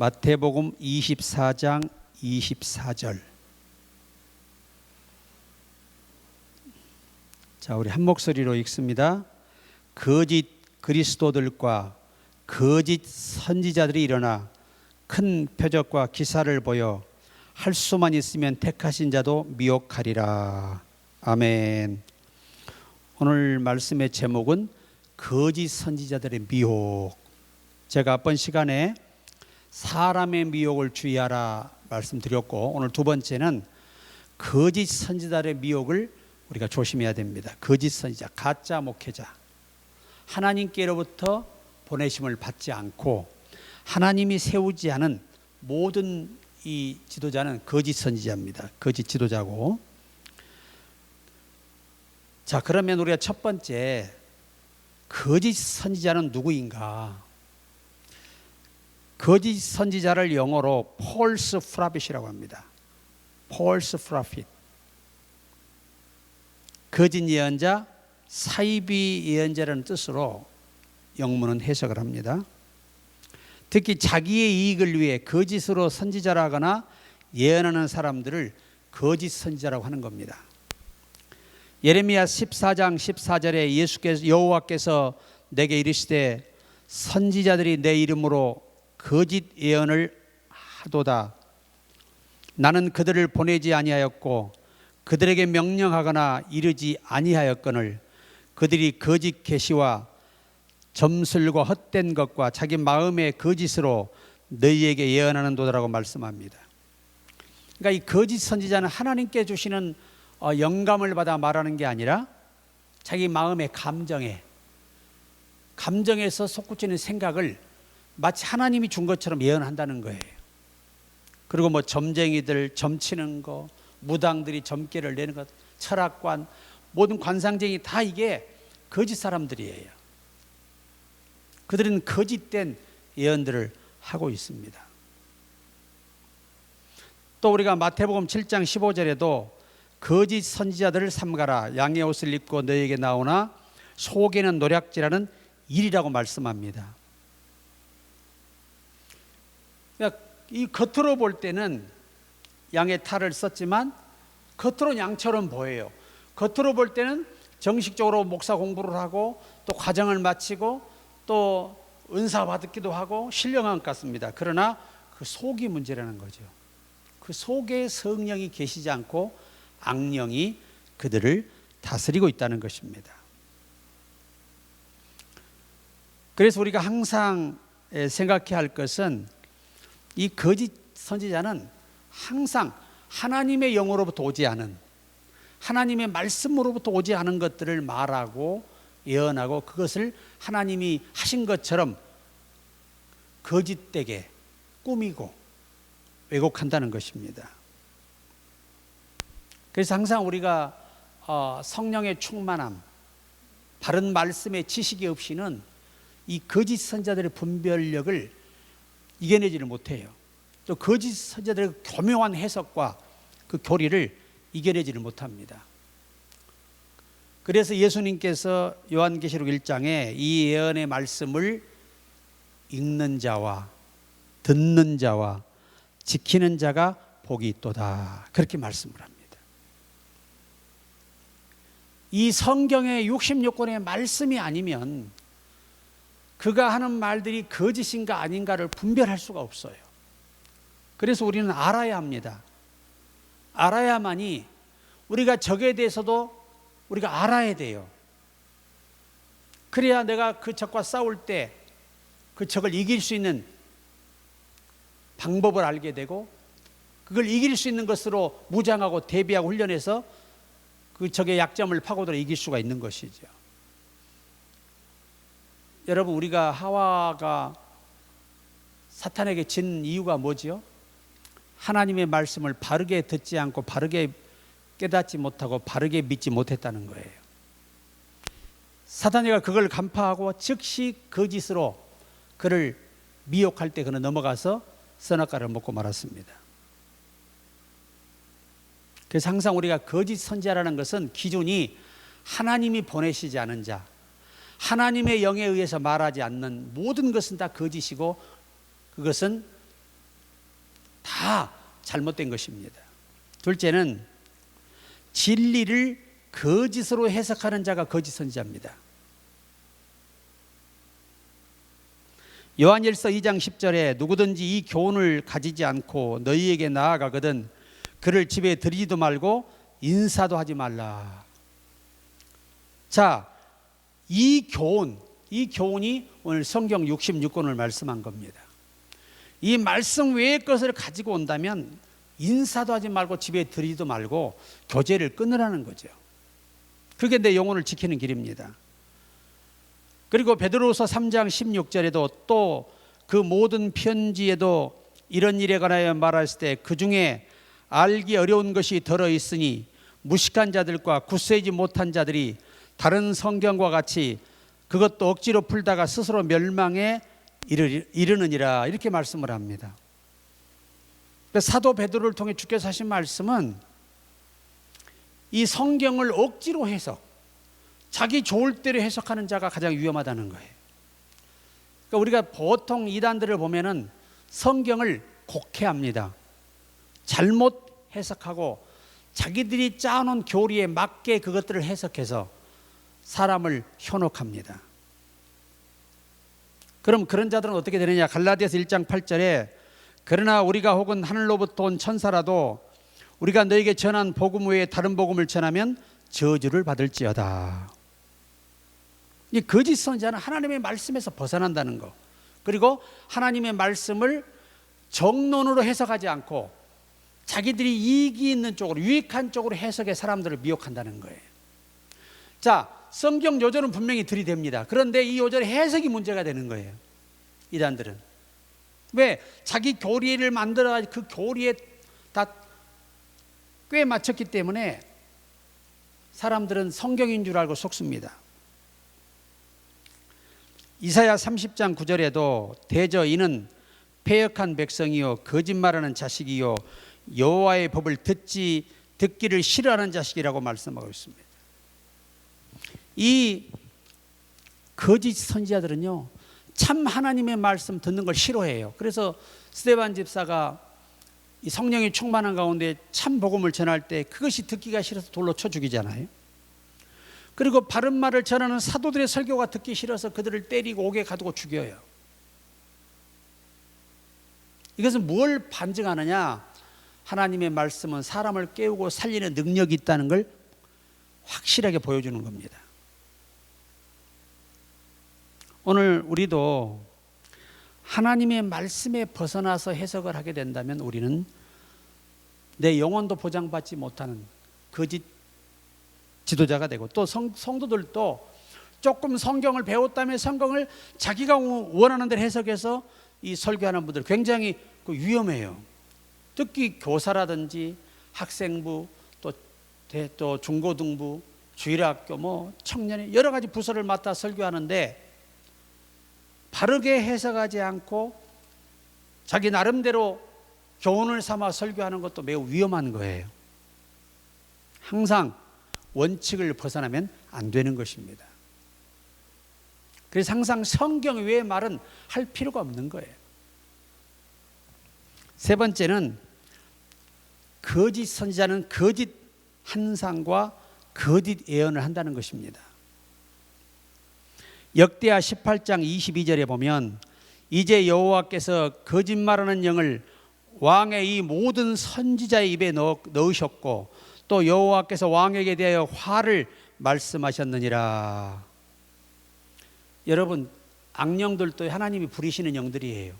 마태복음 24장 24절. 자, 우리 한 목소리로 읽습니다. 거짓 그리스도들과 거짓 선지자들이 일어나 큰 표적과 기사를 보여 할 수만 있으면 택하신 자도 미혹하리라. 아멘. 오늘 말씀의 제목은 거짓 선지자들의 미혹. 제가 앞번 시간에 사람의 미혹을 주의하라 말씀드렸고, 오늘 두 번째는 거짓 선지자들의 미혹을 우리가 조심해야 됩니다. 거짓 선지자, 가짜 목회자, 하나님께로부터 보내심을 받지 않고 하나님이 세우지 않은 모든 이 지도자는 거짓 선지자입니다. 거짓 지도자고. 자, 그러면 우리가 첫 번째, 거짓 선지자는 누구인가? 거짓 선지자를 영어로 false prophet이라고 합니다. false prophet. 거짓 예언자, 사이비 예언자라는 뜻으로 영문은 해석을 합니다. 특히 자기의 이익을 위해 거짓으로 선지자라 하거나 예언하는 사람들을 거짓 선지자라고 하는 겁니다. 예레미야 14장 14절에 여호와께서 내게 이르시되 선지자들이 내 이름으로 거짓 예언을 하도다. 나는 그들을 보내지 아니하였고 그들에게 명령하거나 이르지 아니하였거늘 그들이 거짓 계시와 점술과 헛된 것과 자기 마음의 거짓으로 너희에게 예언하는 도다라고 말씀합니다. 그러니까 이 거짓 선지자는 하나님께 주시는 영감을 받아 말하는 게 아니라 자기 마음의 감정에서 솟구치는 생각을 마치 하나님이 준 것처럼 예언한다는 거예요. 그리고 뭐 점쟁이들 점치는 거, 무당들이 점괘를 내는 것, 철학관, 모든 관상쟁이 다 이게 거짓 사람들이에요. 그들은 거짓된 예언들을 하고 있습니다. 또 우리가 마태복음 7장 15절에도 거짓 선지자들을 삼가라. 양의 옷을 입고 너에게 나오나 속에는 노략질하는 일이라고 말씀합니다. 그러니까 이 겉으로 볼 때는 양의 탈을 썼지만 겉으로 양처럼 보여요. 겉으로 볼 때는 정식적으로 목사 공부를 하고 또 과정을 마치고 또 은사 받기도 하고 신령한 것 같습니다. 그러나 그 속이 문제라는 거죠. 그 속에 성령이 계시지 않고 악령이 그들을 다스리고 있다는 것입니다. 그래서 우리가 항상 생각해야 할 것은 이 거짓 선지자는 항상 하나님의 영으로부터 오지 않은, 하나님의 말씀으로부터 오지 않은 것들을 말하고 예언하고 그것을 하나님이 하신 것처럼 거짓되게 꾸미고 왜곡한다는 것입니다. 그래서 항상 우리가 성령의 충만함, 바른 말씀의 지식이 없이는 이 거짓 선지자들의 분별력을 이겨내지를 못해요. 또 거짓 선지자들의 교묘한 해석과 그 교리를 이겨내지를 못합니다. 그래서 예수님께서 요한계시록 1장에 이 예언의 말씀을 읽는 자와 듣는 자와 지키는 자가 복이 있도다, 그렇게 말씀을 합니다. 이 성경의 66권의 말씀이 아니면 그가 하는 말들이 거짓인가 아닌가를 분별할 수가 없어요. 그래서 우리는 알아야 합니다. 알아야만이 우리가 적에 대해서도 우리가 알아야 돼요. 그래야 내가 그 적과 싸울 때 그 적을 이길 수 있는 방법을 알게 되고 그걸 이길 수 있는 것으로 무장하고 대비하고 훈련해서 그 적의 약점을 파고들어 이길 수가 있는 것이죠. 여러분, 우리가 하와가 사탄에게 진 이유가 뭐지요? 하나님의 말씀을 바르게 듣지 않고 바르게 깨닫지 못하고 바르게 믿지 못했다는 거예요. 사탄이가 그걸 간파하고 즉시 거짓으로 그를 미혹할 때 그는 넘어가서 선악과를 먹고 말았습니다. 그래서 항상 우리가 거짓 선지자라는 것은 기준이 하나님이 보내시지 않은 자, 하나님의 영에 의해서 말하지 않는 모든 것은 다 거짓이고 그것은 다 잘못된 것입니다. 둘째는 진리를 거짓으로 해석하는 자가 거짓 선지자입니다. 요한일서 2장 10절에 누구든지 이 교훈을 가지지 않고 너희에게 나아가거든 그를 집에 들이지도 말고 인사도 하지 말라. 자, 이 교훈이 오늘 성경 66권을 말씀한 겁니다. 이 말씀 외의 것을 가지고 온다면 인사도 하지 말고 집에 들이지도 말고 교제를 끊으라는 거죠. 그게 내 영혼을 지키는 길입니다. 그리고 베드로후서 3장 16절에도 또 그 모든 편지에도 이런 일에 관하여 말했을 때 그 중에 알기 어려운 것이 들어 있으니 무식한 자들과 굳세지 못한 자들이 다른 성경과 같이 그것도 억지로 풀다가 스스로 멸망에 이르느니라, 이렇게 말씀을 합니다. 사도 베드로를 통해 주께서 하신 말씀은 이 성경을 억지로 해석, 자기 좋을 대로 해석하는 자가 가장 위험하다는 거예요. 그러니까 우리가 보통 이단들을 보면은 성경을 곡해합니다. 잘못 해석하고 자기들이 짜놓은 교리에 맞게 그것들을 해석해서 사람을 현혹합니다. 그럼 그런 자들은 어떻게 되느냐? 갈라디아서 1장 8절에 그러나 우리가 혹은 하늘로부터 온 천사라도 우리가 너에게 전한 복음 외에 다른 복음을 전하면 저주를 받을지어다. 이 거짓 선지자는 하나님의 말씀에서 벗어난다는 거, 그리고 하나님의 말씀을 정론으로 해석하지 않고 자기들이 이익이 있는 쪽으로, 유익한 쪽으로 해석해 사람들을 미혹한다는 거예요. 자, 성경 요절은 분명히 들이댑니다. 그런데 이 요절의 해석이 문제가 되는 거예요. 이단들은 왜? 자기 교리를 만들어 그 교리에 다 꽤 맞췄기 때문에 사람들은 성경인 줄 알고 속습니다. 이사야 30장 9절에도 대저 이는 패역한 백성이요 거짓말하는 자식이요 여호와의 법을 듣기를 싫어하는 자식이라고 말씀하고 있습니다. 이 거짓 선지자들은요 참 하나님의 말씀 듣는 걸 싫어해요. 그래서 스데반 집사가 이 성령이 충만한 가운데 참 복음을 전할 때 그것이 듣기가 싫어서 돌로 쳐 죽이잖아요. 그리고 바른 말을 전하는 사도들의 설교가 듣기 싫어서 그들을 때리고 옥에 가두고 죽여요. 이것은 뭘 반증하느냐? 하나님의 말씀은 사람을 깨우고 살리는 능력이 있다는 걸 확실하게 보여주는 겁니다. 오늘 우리도 하나님의 말씀에 벗어나서 해석을 하게 된다면 우리는 내 영혼도 보장받지 못하는 거짓 지도자가 되고, 또 성도들도 조금 성경을 배웠다면 성경을 자기가 원하는 대로 해석해서 이 설교하는 분들 굉장히 위험해요. 특히 교사라든지 학생부, 또 중고등부, 주일학교, 청년회 여러 가지 부서를 맡아 설교하는데 바르게 해석하지 않고 자기 나름대로 교훈을 삼아 설교하는 것도 매우 위험한 거예요. 항상 원칙을 벗어나면 안 되는 것입니다. 그래서 항상 성경 외의 말은 할 필요가 없는 거예요. 세 번째는 거짓 선지자는 거짓 환상과 거짓 예언을 한다는 것입니다. 역대하 18장 22절에 보면 이제 여호와께서 거짓말하는 영을 왕의 이 모든 선지자의 입에 넣으셨고 또 여호와께서 왕에게 대하여 화를 말씀하셨느니라. 여러분, 악령들도 하나님이 부리시는 영들이에요.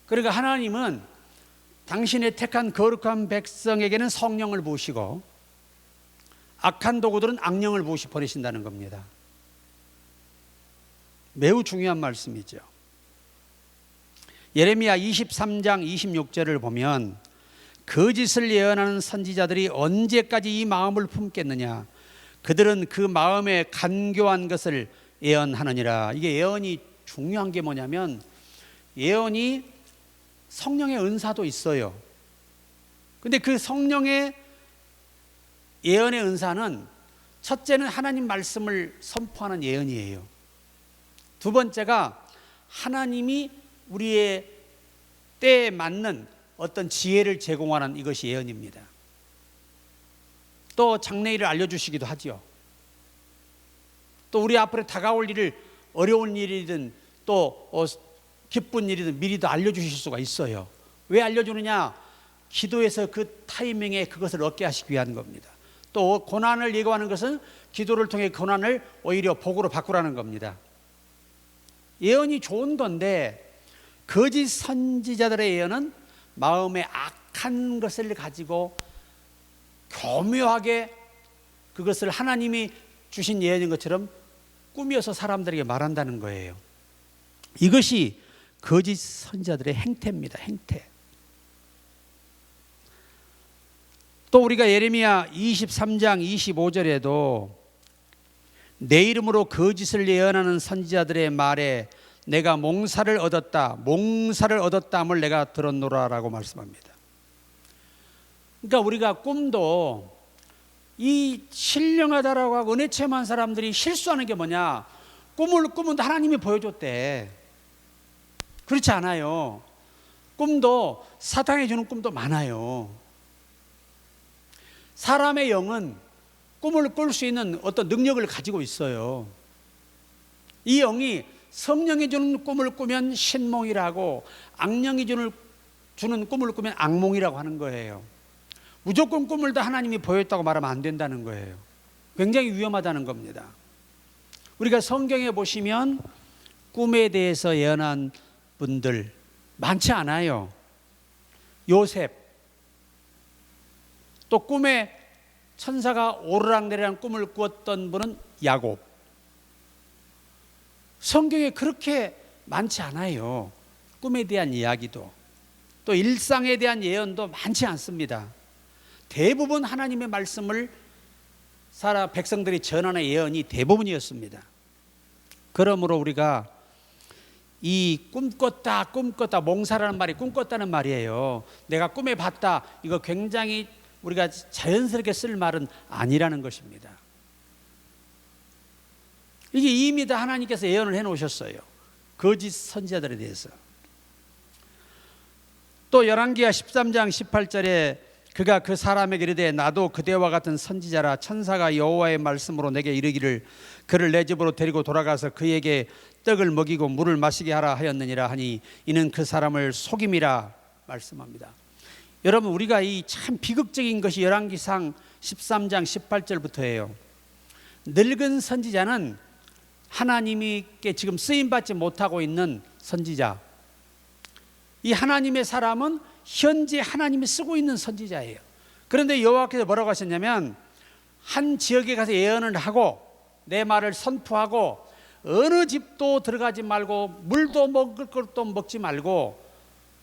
그러니까 하나님은 당신의 택한 거룩한 백성에게는 성령을 부으시고 악한 도구들은 악령을 부으시 보내신다는 겁니다. 매우 중요한 말씀이죠. 예레미야 23장 26절을 보면 거짓을 예언하는 선지자들이 언제까지 이 마음을 품겠느냐? 그들은 그 마음에 간교한 것을 예언하느니라. 이게 예언이 중요한 게 뭐냐면 예언이 성령의 은사도 있어요. 근데 그 성령의 예언의 은사는 첫째는 하나님 말씀을 선포하는 예언이에요. 두 번째가 하나님이 우리의 때에 맞는 어떤 지혜를 제공하는 이것이 예언입니다. 또 장래일을 알려주시기도 하지요. 또 우리 앞으로 다가올 일을, 어려운 일이든 또 기쁜 일이든 미리도 알려주실 수가 있어요. 왜 알려주느냐? 기도에서 그 타이밍에 그것을 얻게 하시기 위한 겁니다. 또 고난을 예고하는 것은 기도를 통해 고난을 오히려 복으로 바꾸라는 겁니다. 예언이 좋은 건데 거짓 선지자들의 예언은 마음에 악한 것을 가지고 교묘하게 그것을 하나님이 주신 예언인 것처럼 꾸며서 사람들에게 말한다는 거예요. 이것이 거짓 선지자들의 행태입니다. 행태. 또 우리가 예레미야 23장 25절에도 내 이름으로 거짓을 예언하는 선지자들의 말에 내가 몽사를 얻었다함을 내가 들었노라라고 말씀합니다. 그러니까 우리가 꿈도 이 신령하다라고 하고 은혜 체험한 사람들이 실수하는 게 뭐냐? 꿈을 꾸면 하나님이 보여줬대. 그렇지 않아요. 꿈도 사탄이 주는 꿈도 많아요. 사람의 영은 꿈을 꿀 수 있는 어떤 능력을 가지고 있어요. 이 영이 성령이 주는 꿈을 꾸면 신몽이라고, 악령이 주는 꿈을 꾸면 악몽이라고 하는 거예요. 무조건 꿈을 다 하나님이 보였다고 말하면 안 된다는 거예요. 굉장히 위험하다는 겁니다. 우리가 성경에 보시면 꿈에 대해서 예언한 분들 많지 않아요. 요셉, 또 꿈에 천사가 오르락내리락 꿈을 꾸었던 분은 야곱. 성경에 그렇게 많지 않아요. 꿈에 대한 이야기도, 또 일상에 대한 예언도 많지 않습니다. 대부분 하나님의 말씀을 백성들이 전하는 예언이 대부분이었습니다. 그러므로 우리가 이 꿈꿨다 몽사라는 말이 꿈꿨다는 말이에요. 내가 꿈에 봤다, 이거 굉장히 우리가 자연스럽게 쓸 말은 아니라는 것입니다. 이게 이미 다 하나님께서 예언을 해놓으셨어요. 거짓 선지자들에 대해서. 또 열왕기하 13장 18절에 그가 그 사람에게 이르되 나도 그대와 같은 선지자라. 천사가 여호와의 말씀으로 내게 이르기를 그를 내 집으로 데리고 돌아가서 그에게 떡을 먹이고 물을 마시게 하라 하였느니라 하니 이는 그 사람을 속임이라 말씀합니다. 여러분, 우리가 이 참 비극적인 것이 열왕기상 13장 18절부터예요. 늙은 선지자는 하나님께 지금 쓰임받지 못하고 있는 선지자. 이 하나님의 사람은 현재 하나님이 쓰고 있는 선지자예요. 그런데 여호와께서 뭐라고 하셨냐면, 한 지역에 가서 예언을 하고 내 말을 선포하고 어느 집도 들어가지 말고 물도 먹을 것도 먹지 말고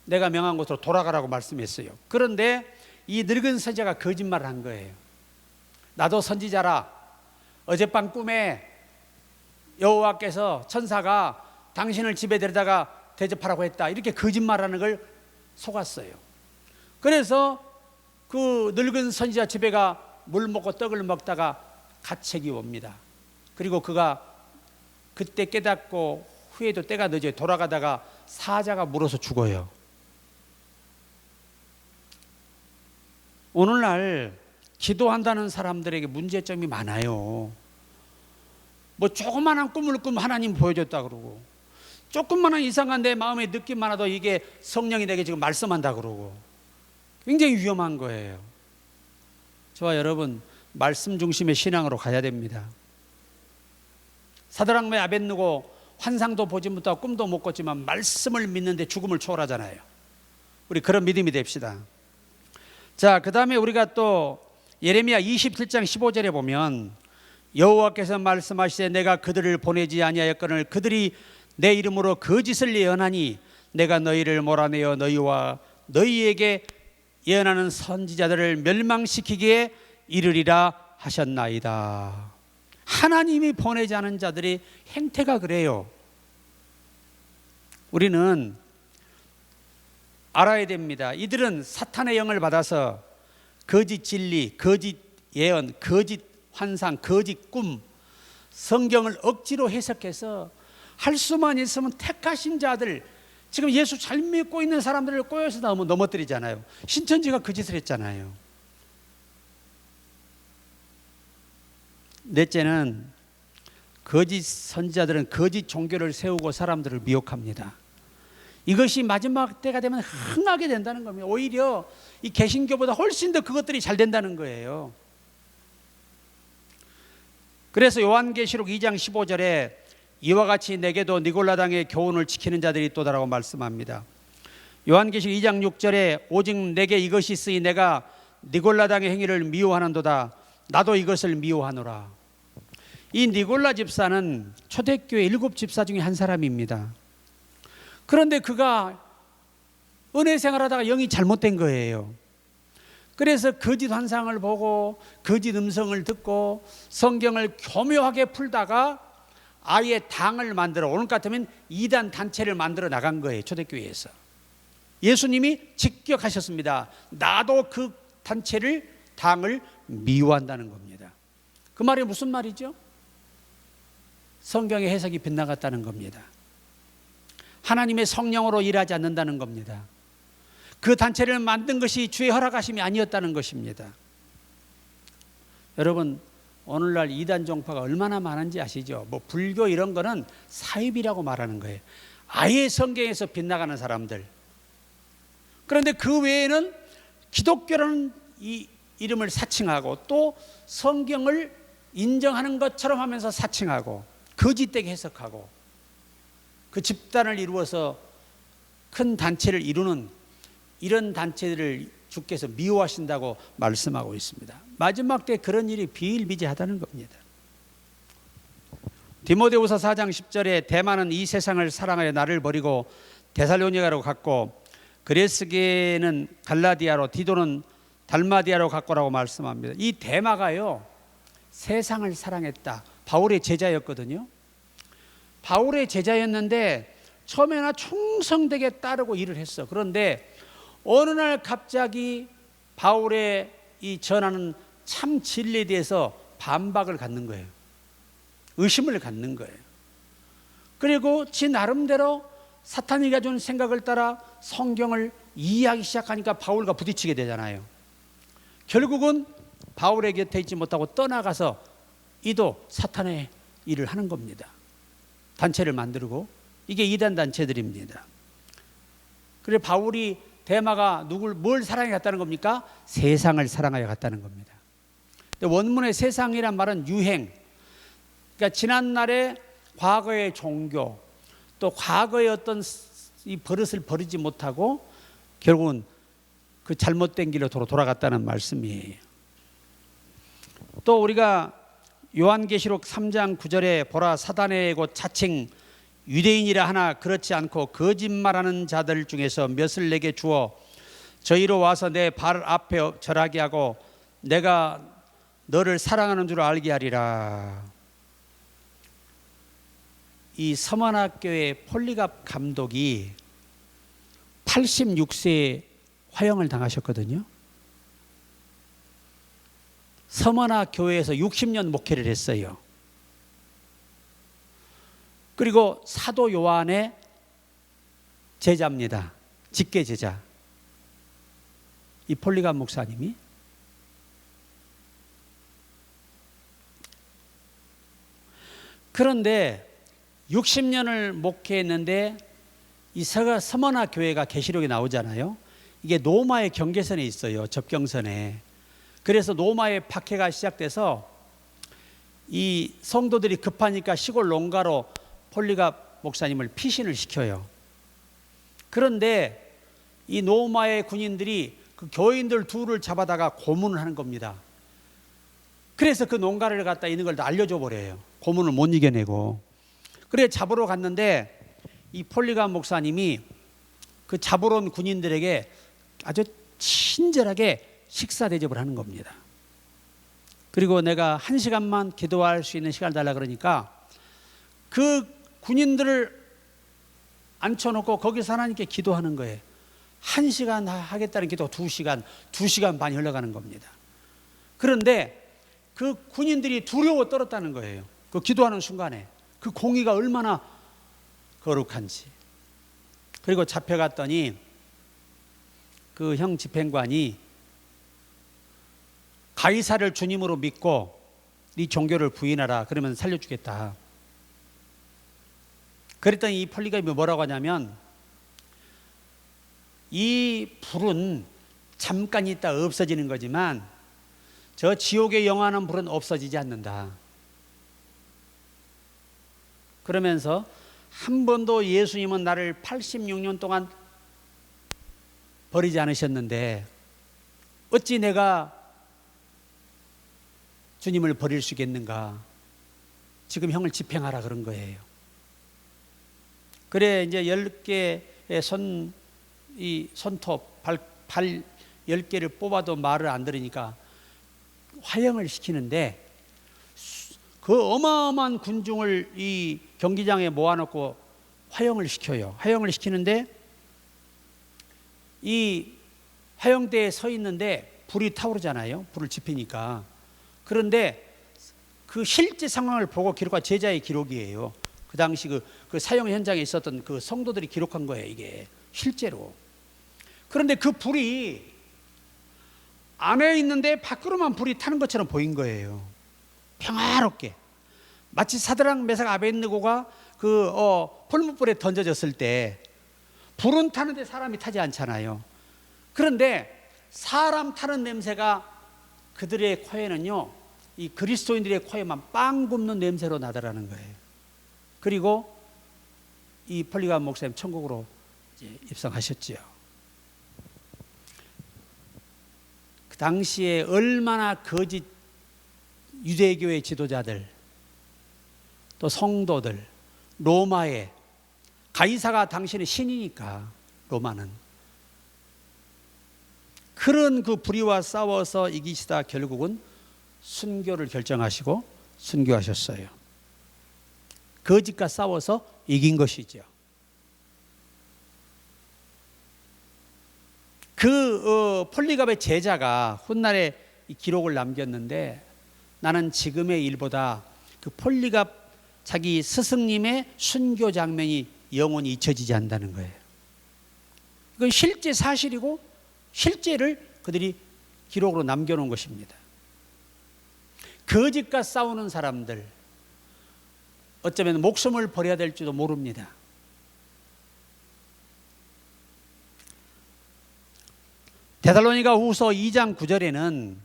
내가 명한 곳으로 돌아가라고 말씀했어요. 그런데 이 늙은 선지자가 거짓말을 한 거예요. 나도 선지자라. 어젯밤 꿈에 여호와께서 천사가 당신을 집에 데려다가 대접하라고 했다, 이렇게 거짓말하는 걸 속았어요. 그래서 그 늙은 선지자 집에 가 물 먹고 떡을 먹다가 가책이 옵니다. 그리고 그가 그때 깨닫고 후에도 때가 늦어요. 돌아가다가 사자가 물어서 죽어요. 오늘날 기도한다는 사람들에게 문제점이 많아요. 뭐 조그마한 꿈을 꾸면 하나님 보여줬다 그러고, 조금만한 이상한 내 마음의 느낌만 와도 이게 성령이 내게 지금 말씀한다 그러고, 굉장히 위험한 거예요. 저와 여러분, 말씀 중심의 신앙으로 가야 됩니다. 사드락 메 아벳느고 환상도 보지 못하고 꿈도 못 꿨지만 말씀을 믿는데 죽음을 초월하잖아요. 우리 그런 믿음이 됩시다. 자, 그 다음에 우리가 또 예레미야 27장 15절에 보면 여호와께서 말씀하시되 내가 그들을 보내지 아니하였거늘 그들이 내 이름으로 거짓을 예언하니 내가 너희를 몰아내어 너희와 너희에게 예언하는 선지자들을 멸망시키기에 이르리라 하셨나이다. 하나님이 보내지 않은 자들의 행태가 그래요. 우리는 알아야 됩니다. 이들은 사탄의 영을 받아서 거짓 진리, 거짓 예언, 거짓 환상, 거짓 꿈, 성경을 억지로 해석해서 할 수만 있으면 택하신 자들, 지금 예수 잘 믿고 있는 사람들을 꼬여서 넘어뜨리잖아요. 신천지가 그 짓을 했잖아요. 넷째는 거짓 선지자들은 거짓 종교를 세우고 사람들을 미혹합니다. 이것이 마지막 때가 되면 흥하게 된다는 겁니다. 오히려 이 개신교보다 훨씬 더 그것들이 잘 된다는 거예요. 그래서 요한계시록 2장 15절에 이와 같이 내게도 니골라당의 교훈을 지키는 자들이 있도다라고 말씀합니다. 요한계시록 2장 6절에 오직 내게 이것이 있으니 내가 니골라당의 행위를 미워하는도다. 나도 이것을 미워하노라. 이 니골라 집사는 초대교회 7 집사 중에 한 사람입니다. 그런데 그가 은혜 생활하다가 영이 잘못된 거예요. 그래서 거짓 환상을 보고 거짓 음성을 듣고 성경을 교묘하게 풀다가 아예 당을 만들어, 오늘 같으면 이단 단체를 만들어 나간 거예요. 초대교회에서. 예수님이 직격하셨습니다. 나도 그 단체를, 당을 미워한다는 겁니다. 그 말이 무슨 말이죠? 성경의 해석이 빗나갔다는 겁니다. 하나님의 성령으로 일하지 않는다는 겁니다. 그 단체를 만든 것이 주의 허락하심이 아니었다는 것입니다. 여러분, 오늘날 이단 종파가 얼마나 많은지 아시죠? 뭐 불교 이런 거는 사입이라고 말하는 거예요. 아예 성경에서 빗나가는 사람들. 그런데 그 외에는 기독교라는 이 이름을 사칭하고 또 성경을 인정하는 것처럼 하면서 사칭하고 거짓되게 해석하고 그 집단을 이루어서 큰 단체를 이루는 이런 단체들을 주께서 미워하신다고 말씀하고 있습니다. 마지막 때 그런 일이 비일비재하다는 겁니다. 디모데후서 4장 10절에 대마는 이 세상을 사랑하여 나를 버리고 데살로니가로 갔고 그레스게는 갈라디아로 디도는 달마디아로 갔고라고 말씀합니다. 이 대마가요 세상을 사랑했다. 바울의 제자였거든요. 바울의 제자였는데 처음에는 충성되게 따르고 일을 했어. 그런데 어느 날 갑자기 바울의 이 전하는 참 진리에 대해서 반박을 갖는 거예요. 의심을 갖는 거예요. 그리고 지 나름대로 사탄이 가져온 생각을 따라 성경을 이해하기 시작하니까 바울과 부딪히게 되잖아요. 결국은 바울의 곁에 있지 못하고 떠나가서 이도 사탄의 일을 하는 겁니다. 단체를 만들고 이게 이단 단체들입니다. 그래 바울이 대마가 뭘 사랑해 갔다는 겁니까? 세상을 사랑하여 갔다는 겁니다. 근데 원문의 세상이란 말은 유행, 그러니까 지난날의 과거의 종교, 또 과거의 어떤 이 버릇을 버리지 못하고 결국은 그 잘못된 길로 돌아갔다는 말씀이에요. 또 우리가 요한계시록 3장 9절에 보라 사단의 곧 자칭 유대인이라 하나 그렇지 않고 거짓말하는 자들 중에서 몇을 내게 주어 저희로 와서 내 발 앞에 절하게 하고 내가 너를 사랑하는 줄 알게 하리라. 이 서머나교회 폴리갑 감독이 86세에 화형을 당하셨거든요. 서머나 교회에서 60년 목회를 했어요. 그리고 사도 요한의 제자입니다. 직계 제자. 이 폴리갑 목사님이. 그런데 60년을 목회했는데 이 서머나 교회가 계시록에 나오잖아요. 이게 노마의 경계선에 있어요. 접경선에. 그래서 노마의 박해가 시작돼서 이 성도들이 급하니까 시골 농가로 폴리갑 목사님을 피신을 시켜요. 그런데 이 노마의 군인들이 그 교인들 둘을 잡아다가 고문을 하는 겁니다. 그래서 그 농가를 갖다 있는 걸 다 알려줘 버려요. 고문을 못 이겨내고. 그래 잡으러 갔는데 이 폴리갑 목사님이 그 잡으러 온 군인들에게 아주 친절하게 식사 대접을 하는 겁니다. 그리고 내가 1시간만 기도할 수 있는 시간을 달라 그러니까 그 군인들을 앉혀놓고 거기서 하나님께 기도하는 거예요. 1시간 하겠다는 기도 2시간, 2시간 반이 흘러가는 겁니다. 그런데 그 군인들이 두려워 떨었다는 거예요. 그 기도하는 순간에 그 공의가 얼마나 거룩한지. 그리고 잡혀갔더니 그 형 집행관이 가이사를 주님으로 믿고 네 종교를 부인하라, 그러면 살려주겠다. 그랬더니 이 폴리갑이 뭐라고 하냐면, 이 불은 잠깐 있다 없어지는 거지만 저 지옥에 영원한 불은 없어지지 않는다. 그러면서 한 번도 예수님은 나를 86년 동안 버리지 않으셨는데 어찌 내가 주님을 버릴 수 있겠는가? 지금 형을 집행하라 그런 거예요. 그래 이제 10개의 손톱, 발 10개를 뽑아도 말을 안 들으니까 화형을 시키는데, 그 어마어마한 군중을 이 경기장에 모아놓고 화형을 시켜요. 화형을 시키는데 이 화형대에 서 있는데 불이 타오르잖아요. 불을 지피니까. 그런데 그 실제 상황을 보고 기록한 제자의 기록이에요. 그 당시 그 사형 현장에 있었던 그 성도들이 기록한 거예요, 이게 실제로. 그런데 그 불이 안에 있는데 밖으로만 불이 타는 것처럼 보인 거예요. 평화롭게. 마치 사드락 메삭 아벳느고가 그 풀무불에 던져졌을 때 불은 타는데 사람이 타지 않잖아요. 그런데 사람 타는 냄새가 그들의 코에는요, 이 그리스도인들의 코에만 빵 굽는 냄새로 나더라는 거예요. 그리고 이 폴리갑 목사님 천국으로 이제 입성하셨지요. 그 당시에 얼마나 거짓 유대교의 지도자들, 또 성도들, 로마에, 가이사가 당신의 신이니까 로마는, 그런 그 불의와 싸워서 이기시다 결국은 순교를 결정하시고 순교하셨어요. 거짓과 싸워서 이긴 것이죠. 그 폴리갑의 제자가 훗날에 이 기록을 남겼는데, 나는 지금의 일보다 그 폴리갑 자기 스승님의 순교 장면이 영원히 잊혀지지 않는다는 거예요. 이건 실제 사실이고 실제를 그들이 기록으로 남겨놓은 것입니다. 거짓과 싸우는 사람들, 어쩌면 목숨을 버려야 될지도 모릅니다. 데살로니가 후서 2장 9절에는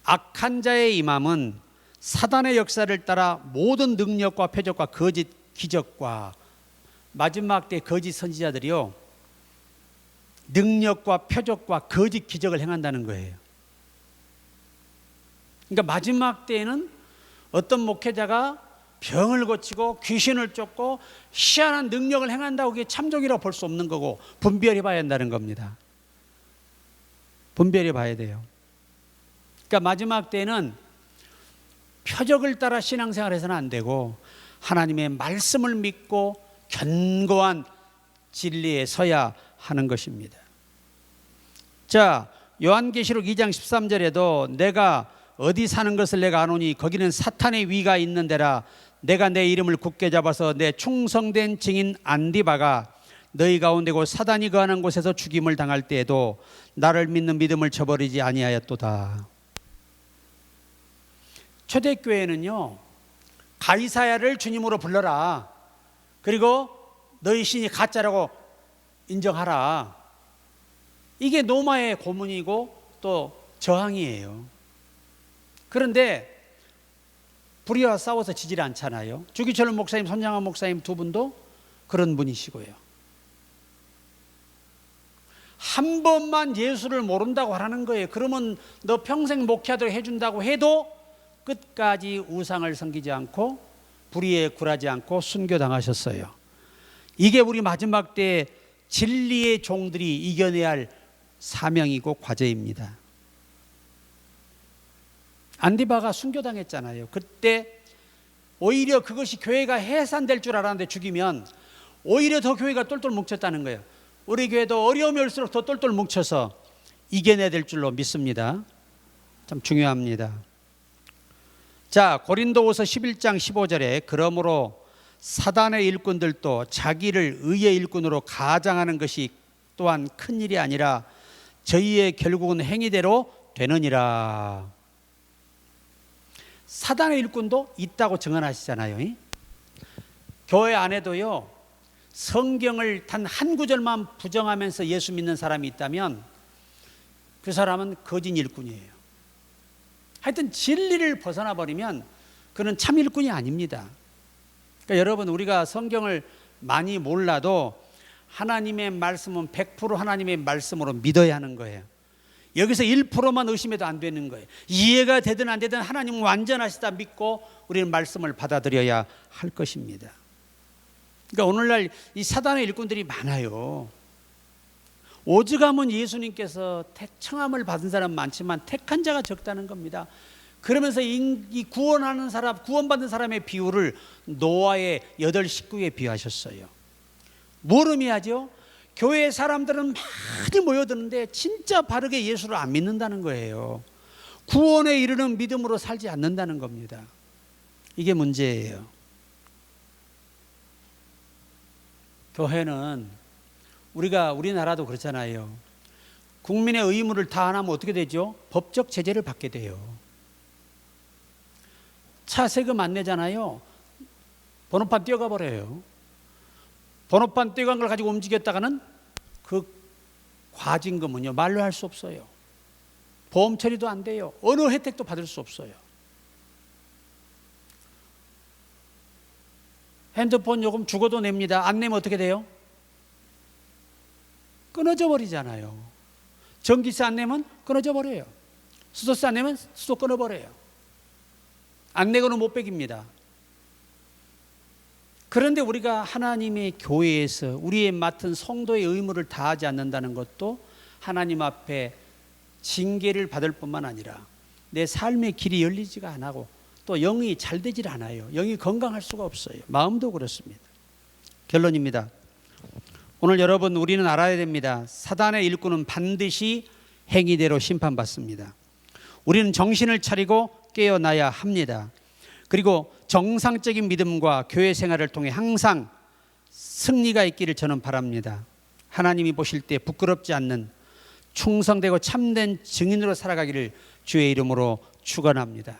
악한 자의 임함은 사단의 역사를 따라 모든 능력과 표적과 거짓 기적과, 마지막 때 거짓 선지자들이요, 능력과 표적과 거짓 기적을 행한다는 거예요. 그러니까 마지막 때에는 어떤 목회자가 병을 고치고 귀신을 쫓고 희한한 능력을 행한다고 그게 참종이라고 볼 수 없는 거고, 분별해 봐야 한다는 겁니다. 분별해 봐야 돼요. 그러니까 마지막 때는 표적을 따라 신앙생활 해서는 안 되고 하나님의 말씀을 믿고 견고한 진리에 서야 하는 것입니다. 자, 요한계시록 2장 13절에도 내가 어디 사는 것을 내가 아노니 거기는 사탄의 위가 있는 데라. 내가 내 이름을 굳게 잡아서 내 충성된 증인 안디바가 너희 가운데고 사단이 거하는 곳에서 죽임을 당할 때에도 나를 믿는 믿음을 저버리지 아니하였도다. 초대교회는요, 가이사야를 주님으로 불러라, 그리고 너희 신이 가짜라고 인정하라, 이게 노마의 고문이고 또 저항이에요. 그런데 불의와 싸워서 지질 않잖아요. 주기철 목사님, 손양환 목사님 두 분도 그런 분이시고요. 한 번만 예수를 모른다고 하라는 거예요. 그러면 너 평생 목회하도록 해준다고 해도 끝까지 우상을 섬기지 않고 불의에 굴하지 않고 순교당하셨어요. 이게 우리 마지막 때 진리의 종들이 이겨내야 할 사명이고 과제입니다. 안디바가 순교당했잖아요. 그때 오히려 그것이 교회가 해산될 줄 알았는데 죽이면 오히려 더 교회가 똘똘 뭉쳤다는 거예요. 우리 교회도 어려움이 올수록 더 똘똘 뭉쳐서 이겨내야 될 줄로 믿습니다. 참 중요합니다. 자, 고린도후서 11장 15절에 그러므로 사단의 일꾼들도 자기를 의의 일꾼으로 가장하는 것이 또한 큰일이 아니라 저희의 결국은 행위대로 되느니라. 사단의 일꾼도 있다고 증언하시잖아요. 교회 안에도요, 성경을 단 한 구절만 부정하면서 예수 믿는 사람이 있다면 그 사람은 거짓 일꾼이에요. 하여튼 진리를 벗어나 버리면 그는 참 일꾼이 아닙니다. 그러니까 여러분, 우리가 성경을 많이 몰라도 하나님의 말씀은 100% 하나님의 말씀으로 믿어야 하는 거예요. 여기서 1%만 의심해도 안 되는 거예요. 이해가 되든 안 되든 하나님은 완전하시다 믿고 우리는 말씀을 받아들여야 할 것입니다. 그러니까 오늘날 이 사단의 일꾼들이 많아요. 오죽하면 예수님께서 청함을 받은 사람 많지만 택한 자가 적다는 겁니다. 그러면서 이 구원하는 사람, 구원받은 사람의 비율을 노아의 8 식구에 비유하셨어요. 뭘 의미하죠? 교회 사람들은 많이 모여드는데 진짜 바르게 예수를 안 믿는다는 거예요. 구원에 이르는 믿음으로 살지 않는다는 겁니다. 이게 문제예요. 교회는 우리나라도 그렇잖아요. 국민의 의무를 다 안 하면 어떻게 되죠? 법적 제재를 받게 돼요. 차 세금 안 내잖아요. 번호판 떼어가 버려요. 번호판 떼어간 걸 가지고 움직였다가는 그 과징금은요, 말로 할 수 없어요. 보험 처리도 안 돼요. 어느 혜택도 받을 수 없어요. 핸드폰 요금 죽어도 냅니다. 안 내면 어떻게 돼요? 끊어져 버리잖아요. 전기세 안 내면 끊어져 버려요. 수도세 안 내면 수도 끊어버려요. 안 내고는 못 빼깁니다. 그런데 우리가 하나님의 교회에서 우리의 맡은 성도의 의무를 다하지 않는다는 것도 하나님 앞에 징계를 받을 뿐만 아니라 내 삶의 길이 열리지가 안 하고 또 영이 잘 되질 않아요. 영이 건강할 수가 없어요. 마음도 그렇습니다. 결론입니다. 오늘 여러분, 우리는 알아야 됩니다. 사단의 일꾼은 반드시 행위대로 심판받습니다. 우리는 정신을 차리고 깨어나야 합니다. 그리고 정상적인 믿음과 교회 생활을 통해 항상 승리가 있기를 저는 바랍니다. 하나님이 보실 때 부끄럽지 않는 충성되고 참된 증인으로 살아가기를 주의 이름으로 축원합니다.